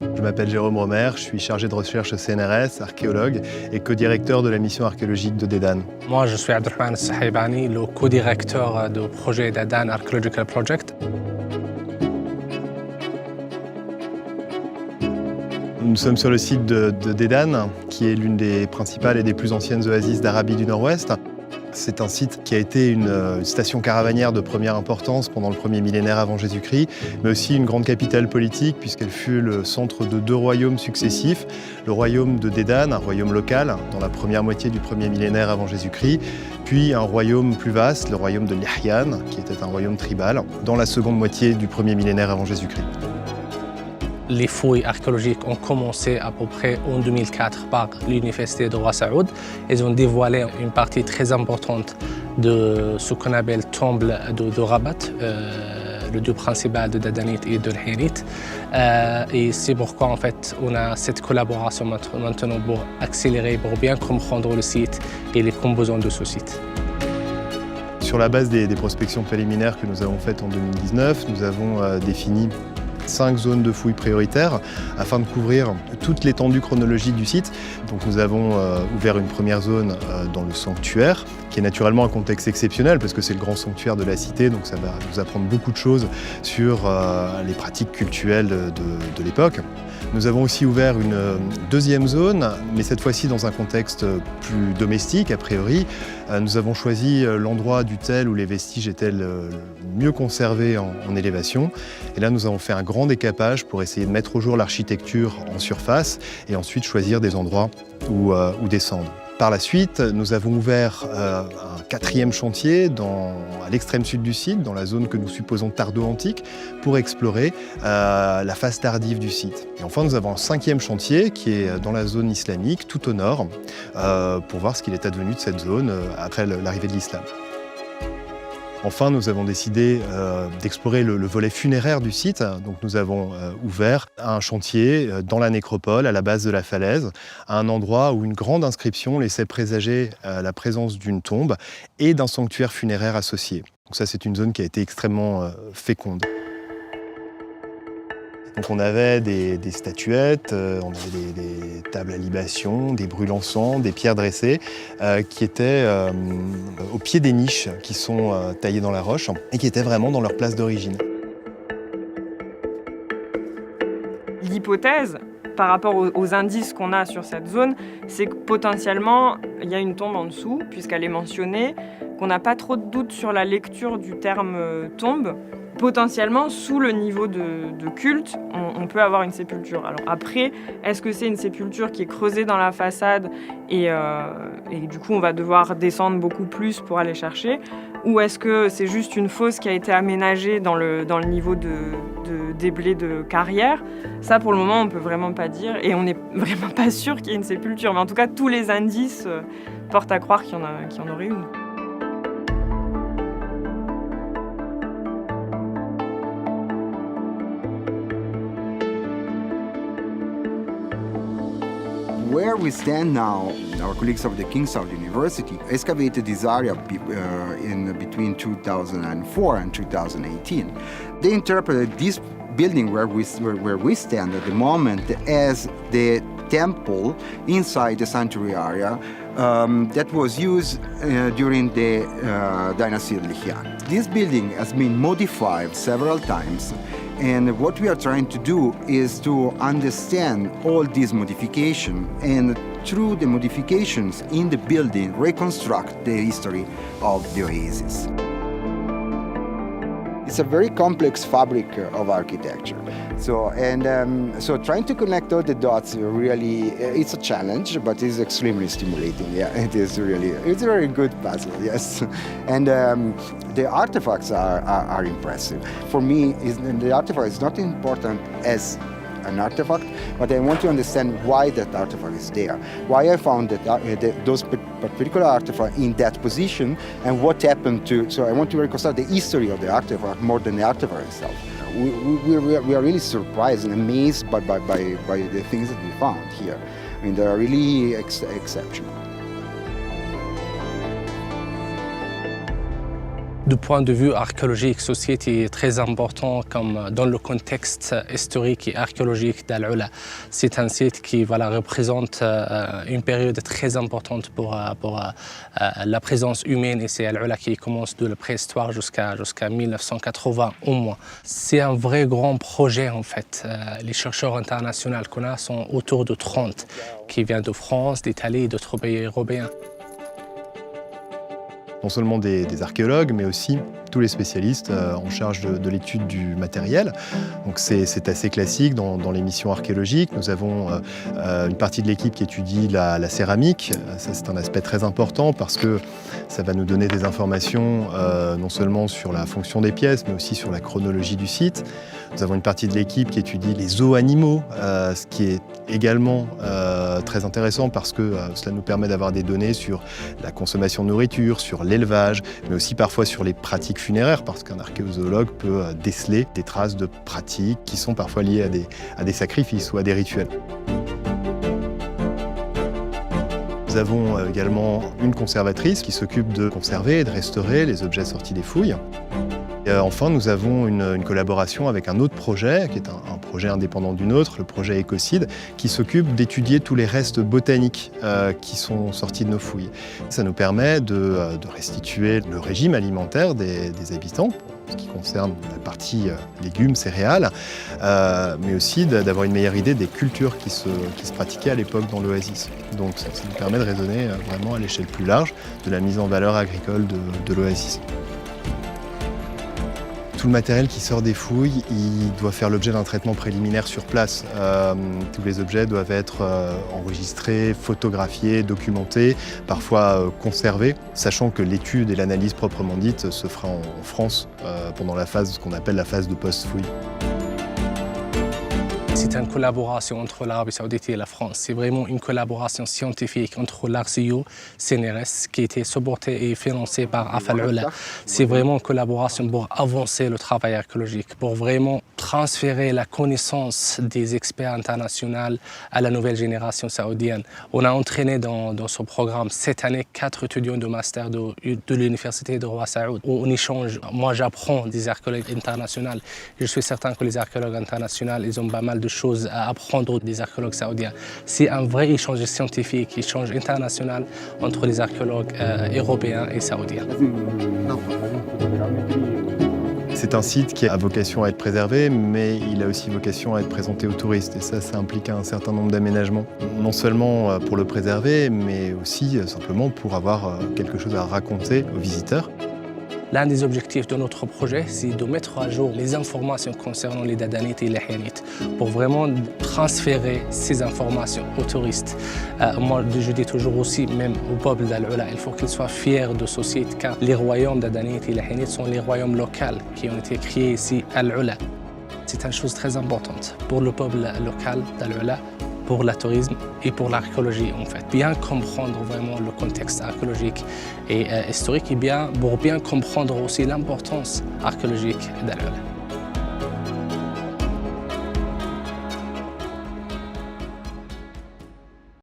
Je m'appelle Jérôme Romer, je suis chargé de recherche au CNRS, archéologue et co-directeur de la mission archéologique de Dédane. Moi, je suis Abdelrahman Sahaibani, le co-directeur du projet Dédane Archaeological Project. Nous sommes sur le site de Dédane, qui est l'une des principales et des plus anciennes oasis d'Arabie du Nord-Ouest. C'est un site qui a été une station caravanière de première importance pendant le premier millénaire avant Jésus-Christ, mais aussi une grande capitale politique puisqu'elle fut le centre de 2 royaumes successifs. Le royaume de Dédane, un royaume local dans la première moitié du premier millénaire avant Jésus-Christ, puis un royaume plus vaste, le royaume de Lihyan, qui était un royaume tribal, dans la seconde moitié du premier millénaire avant Jésus-Christ. Les fouilles archéologiques ont commencé à peu près en 2004 par l'Université de Roi Saoud. Ils ont dévoilé une partie très importante de ce qu'on appelle tombe de Rabat, le dieu principal de Dadanite et de l'Hénite. Et c'est pourquoi en fait, on a cette collaboration maintenant pour accélérer, pour bien comprendre le site et les composants de ce site. Sur la base des prospections préliminaires que nous avons faites en 2019, nous avons défini 5 zones de fouilles prioritaires afin de couvrir toute l'étendue chronologique du site. Donc nous avons ouvert une première zone dans le sanctuaire, qui est naturellement un contexte exceptionnel parce que c'est le grand sanctuaire de la cité, donc ça va nous apprendre beaucoup de choses sur les pratiques cultuelles de l'époque. Nous avons aussi ouvert une deuxième zone, mais cette fois-ci dans un contexte plus domestique a priori. Nous avons choisi l'endroit du tel où les vestiges étaient le mieux conservés en élévation. Et là, nous avons fait un grand décapage pour essayer de mettre au jour l'architecture en surface et ensuite choisir des endroits où descendre. Par la suite, nous avons ouvert un 4e chantier à l'extrême sud du site, dans la zone que nous supposons tardo-antique, pour explorer la phase tardive du site. Et enfin, nous avons un 5e chantier qui est dans la zone islamique, tout au nord, pour voir ce qu'il est advenu de cette zone après l'arrivée de l'islam. Enfin, nous avons décidé d'explorer le volet funéraire du site. Donc, nous avons ouvert un chantier dans la nécropole, à la base de la falaise, à un endroit où une grande inscription laissait présager la présence d'une tombe et d'un sanctuaire funéraire associé. Donc ça, c'est une zone qui a été extrêmement féconde. Donc on avait des statuettes, on avait des tables à libation, des brûles encens, des pierres dressées qui étaient au pied des niches qui sont taillées dans la roche et qui étaient vraiment dans leur place d'origine. L'hypothèse, par rapport aux indices qu'on a sur cette zone, c'est que potentiellement il y a une tombe en dessous, puisqu'elle est mentionnée, qu'on n'a pas trop de doute sur la lecture du terme tombe. Potentiellement, sous le niveau de culte, on peut avoir une sépulture. Alors après, est-ce que c'est une sépulture qui est creusée dans la façade et du coup on va devoir descendre beaucoup plus pour aller chercher, ou est-ce que c'est juste une fosse qui a été aménagée dans le niveau de déblai de carrière? Ça, pour le moment, on peut vraiment pas dire et on n'est vraiment pas sûr qu'il y ait une sépulture. Mais en tout cas, tous les indices portent à croire qu'il y en aurait une. Where we stand now, our colleagues of the King Saud University excavated this area in between 2004 and 2018. They interpreted this building where we stand at the moment as the temple inside the sanctuary area that was used during the dynasty of Lihyan. This building has been modified several times. And what we are trying to do is to understand all these modifications and through the modifications in the building reconstruct the history of the oasis. It's a very complex fabric of architecture. So trying to connect all the dots really, it's a challenge, but it's extremely stimulating. Yeah, it's a very good puzzle, yes. And the artifacts are impressive. For me, the artifact is not important as an artifact, but I want to understand why that artifact is there, why I found those particular artifact in that position, and what happened to. So I want to reconstruct the history of the artifact more than the artifact itself. We are really surprised and amazed by the things that we found here. I mean, they are really exceptional. Du point de vue archéologique, ce site est très important comme dans le contexte historique et archéologique d'Al-Ula. C'est un site qui représente une période très importante pour la présence humaine ici à Al-Ula qui commence de la préhistoire jusqu'à 1980 au moins. C'est un vrai grand projet en fait. Les chercheurs internationaux qu'on a sont autour de 30 qui viennent de France, d'Italie et d'autres pays européens. Non seulement des archéologues, mais aussi tous les spécialistes en charge de l'étude du matériel. Donc c'est assez classique dans les missions archéologiques. Nous avons une partie de l'équipe qui étudie la céramique. Ça, c'est un aspect très important parce que ça va nous donner des informations non seulement sur la fonction des pièces, mais aussi sur la chronologie du site. Nous avons une partie de l'équipe qui étudie les os animaux, ce qui est également très intéressant parce que cela nous permet d'avoir des données sur la consommation de nourriture, sur l'élevage, mais aussi parfois sur les pratiques funéraires, parce qu'un archéozoologue peut déceler des traces de pratiques qui sont parfois liées à des sacrifices ou à des rituels. Nous avons également une conservatrice qui s'occupe de conserver et de restaurer les objets sortis des fouilles. Et enfin, nous avons une collaboration avec un autre projet, qui est un projet indépendant du nôtre, le projet Écocide, qui s'occupe d'étudier tous les restes botaniques qui sont sortis de nos fouilles. Ça nous permet de restituer le régime alimentaire des habitants, ce qui concerne la partie légumes, céréales, mais aussi d'avoir une meilleure idée des cultures qui se pratiquaient à l'époque dans l'oasis. Donc ça nous permet de raisonner vraiment à l'échelle plus large de la mise en valeur agricole de l'oasis. Tout le matériel qui sort des fouilles, il doit faire l'objet d'un traitement préliminaire sur place. Tous les objets doivent être enregistrés, photographiés, documentés, parfois conservés, sachant que l'étude et l'analyse proprement dite se fera en France pendant ce qu'on appelle la phase de post-fouille. C'est une collaboration entre l'Arabie Saoudite et la France. C'est vraiment une collaboration scientifique entre l'ARCIO, CNRS, qui a été supporté et financé par AFAL-Ula. C'est vraiment une collaboration pour avancer le travail archéologique, pour vraiment transférer la connaissance des experts internationaux à la nouvelle génération saoudienne. On a entraîné dans ce programme cette année 4 étudiants de master de l'université de Roi Saoud. On échange. Moi, j'apprends des archéologues internationaux. Je suis certain que les archéologues internationaux, ils ont pas mal de choses à apprendre des archéologues saoudiens. C'est un vrai échange scientifique, échange international entre les archéologues européens et saoudiens. C'est un site qui a vocation à être préservé, mais il a aussi vocation à être présenté aux touristes. Et ça implique un certain nombre d'aménagements. Non seulement pour le préserver, mais aussi simplement pour avoir quelque chose à raconter aux visiteurs. L'un des objectifs de notre projet, c'est de mettre à jour les informations concernant les Dadanites et les Lahyanites pour vraiment transférer ces informations aux touristes. Moi, je dis toujours aussi, même au peuple d'Al-Ula, il faut qu'ils soient fiers de ce site car les royaumes Dadanites et Lahyanites sont les royaumes locaux qui ont été créés ici à Al-Ula. C'est une chose très importante pour le peuple local d'Al-Ula, pour le tourisme et pour l'archéologie en fait. Bien comprendre vraiment le contexte archéologique et historique et pour bien comprendre aussi l'importance archéologique d'Al-Ula.